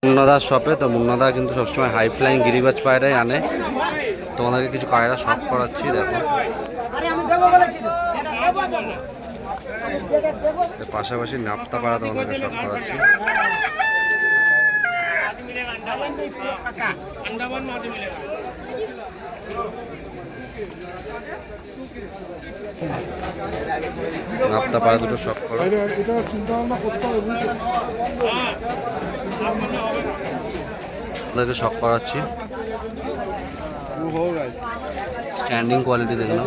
মুন্নাদার শপে। তো মুন্নাদা কিন্তু সবসময় হাই ফ্লাইং গিরিবাজ পায়রাই আনে। তোমাদেরকে কিছু পায়রা শখ করাচ্ছি, দেখো। পাশাপাশি নাপ্তা পায়রা তোমাদেরকে শখ করাচ্ছি। নাপ্তা পায়রা দুটো শখ করো। শখ করাচ্ছি। স্ট্যান্ডিং কোয়ালিটি দেখলাম।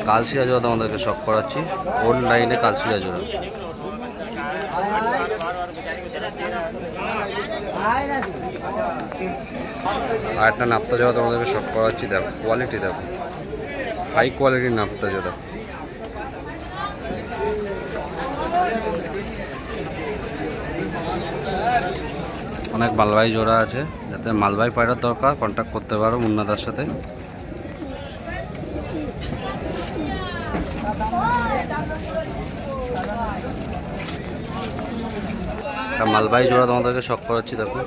কালশিয়া জোড়া তোমাদেরকে শখ করাচ্ছি। ওল্ড লাইনে কালশিয়া জোড়া। আর একটা নাপ্তা জোড়া তোমাদেরকে শখ করাচ্ছি, দেখো কোয়ালিটি দেখো, হাই কোয়ালিটির নাপ্তা জোড়া। অনেক মালবাহী জোড়া আছে, যাতে মালবাহী পায়রার দরকার কন্ট্যাক্ট করতে পারো মুন্নাদার সাথে। মালবাহী জোড়া তোমাদেরকে শখ করাচ্ছি, দেখো।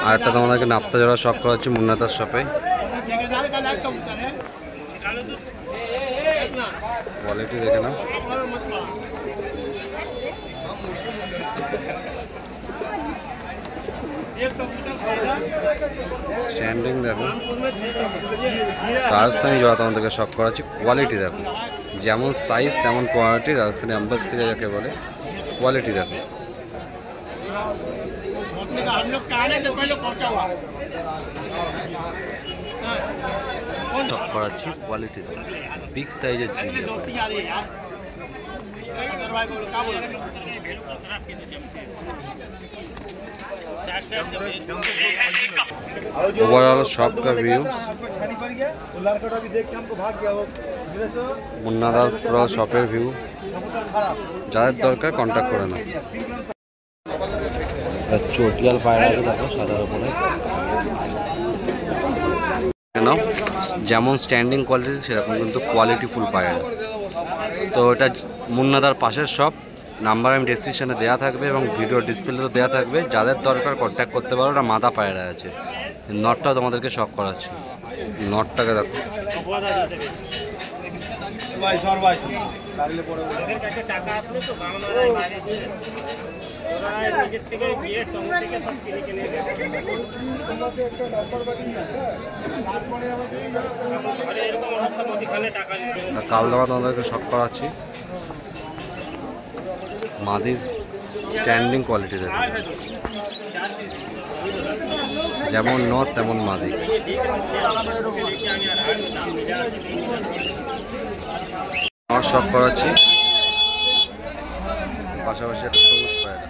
আর একটা তোমাদেরকে নাপ্তা জোড়া শখ করাচ্ছি মুন্নাদার শপে। কোয়ালিটি দেখে না, স্ট্যান্ডিং দেখো। রাজস্থানি জোড়া তোমাদেরকে শখ করাচ্ছি, কোয়ালিটি দেখো, যেমন সাইজ তেমন কোয়ালিটি। রাজস্থানি অ্যাম্বাসিডার যাকে বলে, কোয়ালিটি দেখো। শখ করাচ্ছি, কোয়ালিটি দেখো, বিগ সাইজের চিড়ি। ओवरऑल शॉप का व्यू मुन्नादार पूरा शॉपर व्यू। যাদের দরকার কন্টাক্ট করে নাও। চটিয়াল পায়রা দেখো সাদার উপরে, কেন যেমন স্ট্যান্ডিং কোয়ালিটি সেরকম কিন্তু কোয়ালিটি ফুল পায়রা। তো এটা মুন্নাদার পাশের শপ। নাম্বার আমি ডেসক্রিপশনে দেওয়া থাকবে এবং ভিডিও ডিসপ্লেতেও দেওয়া থাকবে। যাদের দরকার কন্ট্যাক্ট করতে পারো। ওটা মাদা পায়রা আছে। নটটা তোমাদেরকে শখ করাচ্ছি, নটটাকে দেখো। কালদমা তোমাদেরকে শখ করাচ্ছি। মাদির স্ট্যান্ডিং কোয়ালিটি দেখো, যেমন নথ তেমন মাদি। আমার শখ করাচ্ছি। পাশাপাশি একটা সবুজ পায়রা।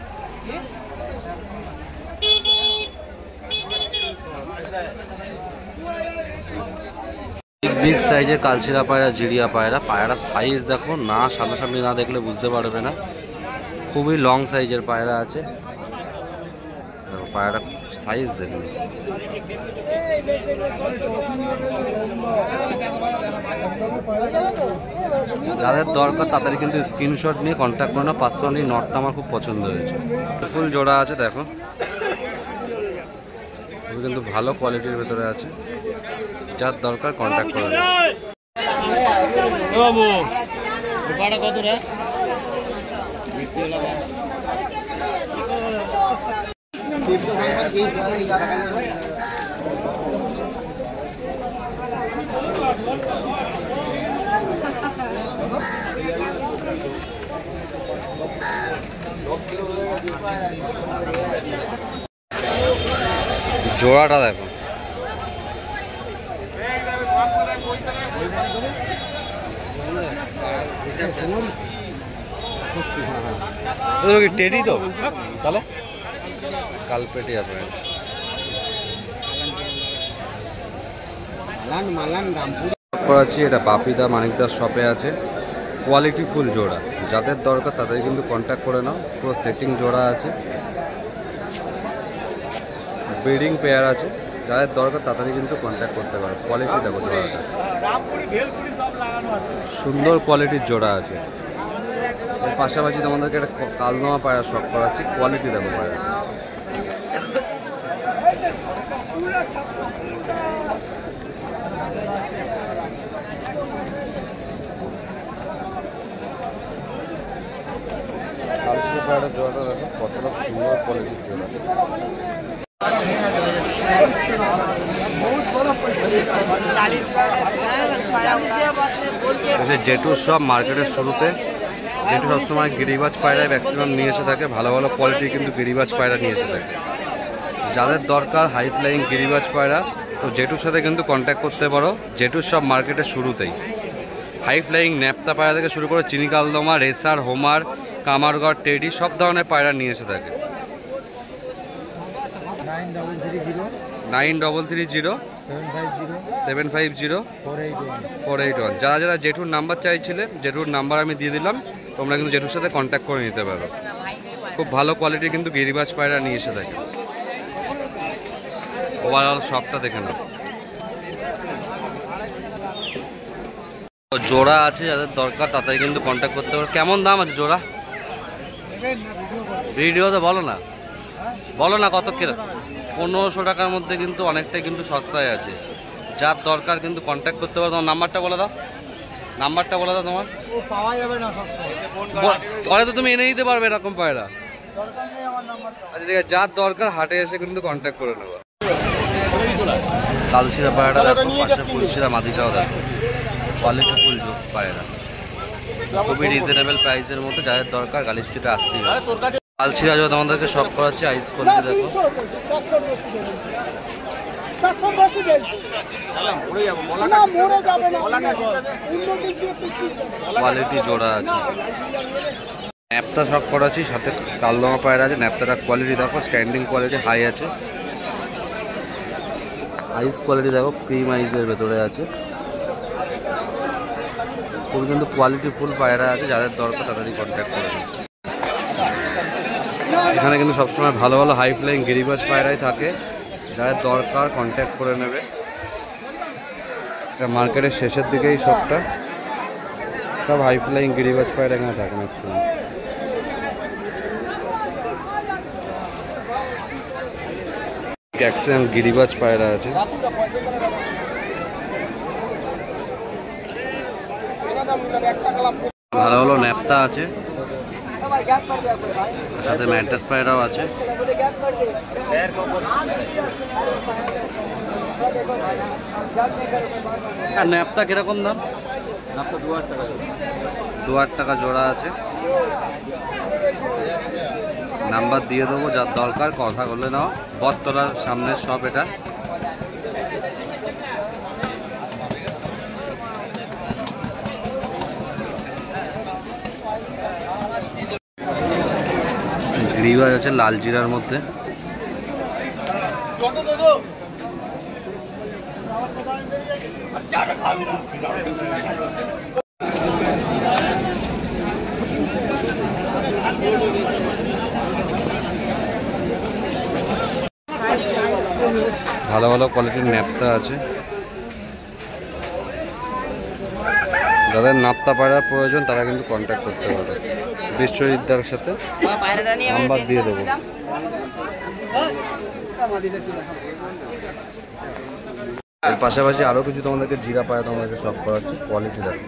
বিগ সাইজের কালশিরা পায়রা, জিরিয়া পায়রা। পায়রার সাইজ দেখো না, সামনাসামনি না দেখলে বুঝতে পারবে না। খুবই লং সাইজের পায়রা আছে। পায়রা সাইজ দেখুন। যাদের দরকার তাড়াতাড়ি কিন্তু স্ক্রিনশট নিয়ে কন্ট্যাক্ট করো না। পার্সোনালি নটটা আমার খুব পছন্দ হয়েছে। ফুল জোড়া আছে দেখো, কিন্তু ভালো কোয়ালিটির ভেতরে আছে। যার দরকার কন্ট্যাক্ট করে নাও। জোড়াটা দেখো, টেডি তো তাহলে কালপেটি আপনার করাচ্ছি। এটা বাপিদা মানিকদার শপে আছে। কোয়ালিটি ফুল জোড়া। যাদের দরকার তাদের কিন্তু কন্ট্যাক্ট করে নাও। পুরো সেটিং জোড়া আছে। ব্রিডিং পেয়ার আছে, যাদের দরকার তাড়াতাড়ি কিন্তু কন্ট্যাক্ট করতে পারে। কোয়ালিটি দেখো জোড়াটা, সুন্দর কোয়ালিটির জোড়া আছে। এর পাশাপাশি তোমাদেরকে একটা কালনোয়া পায়রা শখ করাচ্ছি, কোয়ালিটি দেখো পায়রা। কালশিয়া পায়রার জোড়াটা দেখো কতটা সুন্দর কোয়ালিটির জোড়া। জেটু সব মার্কেটের শুরুতে জেটু সবসময় গিরিবাজ পায়রায় ম্যাক্সিমাম নিয়ে এসে থাকে, ভালো ভালো কোয়ালিটির কিন্তু গিরিবাজ পায়রা নিয়ে এসে থাকে। যাদের দরকার হাই ফ্লাইং গিরিবাজ পায়রা তো জেটুর সাথে কিন্তু কন্ট্যাক্ট করতে পারো। জেটুর সব মার্কেটের শুরুতেই হাই ফ্লাইং ন্যাপতা পায়রা থেকে শুরু করে চিনি কালদমা, রেসার, হোমার, কামারগড়, টেডি সব ধরনের পায়রা নিয়ে এসে থাকে। 9330750481। যারা যারা জেঠুর নাম্বার চাইছিলে, জেঠুর নাম্বার আমি দিয়ে দিলাম, তোমরা কিন্তু জেঠুর সাথে কন্ট্যাক্ট করে নিতে পারো। খুব ভালো কোয়ালিটির কিন্তু গিরিবাজ পায়রা নিয়ে এসে থাকে। ওভারঅল সবটা দেখে নাও। জোড়া আছে, যাদের দরকার তাড়াতাড়ি কিন্তু কন্ট্যাক্ট করতে পারো। কেমন দাম আছে জোড়া? ভিডিওতে বলো না, বলো না কত কিরকম। 1500 টাকার মধ্যে কিন্তু অনেকটাই কিন্তু সস্তায় আছে। যার দরকার কিন্তু কন্ট্যাক্ট করতে পারো। তোমার নাম্বারটা বলে দাও, নাম্বারটা বলে দাও তোমার। পরে তো তুমি এনে দিতে পারবে এরকম পায়রা। আচ্ছা ঠিক আছে, যার দরকার হাটে এসে কিন্তু কন্ট্যাক্ট করে নেবো। কালশিরা পায়রাটা দেখো, পাশে ফুলশিরা মাদিটাও দেখো, কোয়ালিটি ফুল পায়রা, খুবই রিজনেবল প্রাইসের মধ্যে। যাদের দরকার গালি স্ট্রিটে আসতেই হবে। কালশিরা যদি আমাদেরকে শখ করাচ্ছে, আইস কোয়ালিটি দেখো, কোয়ালিটি জোড়া আছে। ন্যাপটা শখ করাচ্ছি, সাথে কালদমা পায়রা আছে। ন্যাপটাটা কোয়ালিটি দেখো, স্ট্যান্ডিং কোয়ালিটি হাই আছে। আইস কোয়ালিটি দেখো, ক্রিম আইসের ভেতরে আছে। খুবই কিন্তু কোয়ালিটি ফুল পায়রা আছে, যাদের দরকার তাড়াতাড়ি কন্ট্যাক্ট করে। এখানে কিন্তু সবসময় ভালো ভালো হাই ফ্লাইং গিরিবাজ পায়রাই থাকে, যাদের দরকার কন্ট্যাক্ট করে নেবে। এটা মার্কেটের শেষের দিকেই সবটা, সব হাই ফ্লাইং গিরিবাজ পায়রা এখানে থাকে ম্যাক্সিমাম। ক্যাক্সিয়ান গিরিবাজ পায়রা আছে। ভালো ভালো ন্যাপতা আছে, সাথে ম্যাড্রাস পায়রাও আছে। আর ন্যাপতা কিরকম দাম? 2000 টাকা জোড়া আছে। নাম্বার দিয়ে দেবো, যার দরকার কথা বলে নাও। বটতলার সামনে সব এটা। গ্রিবাজ আছে লাল জিরার মধ্যে। ভালো ভালো কোয়ালিটির ন্যাপতা আছে। যাদের নাপ্তা পায়রার প্রয়োজন তারা কিন্তু কন্ট্যাক্ট করতে পারে। বিশ্বজিৎদার সাথে নাম্বার দিয়ে দেবো। এর পাশাপাশি আরও কিছু তোমাদেরকে জিরা পায়রা তোমাদেরকে সব করাচ্ছি, কোয়ালিটি দেখো।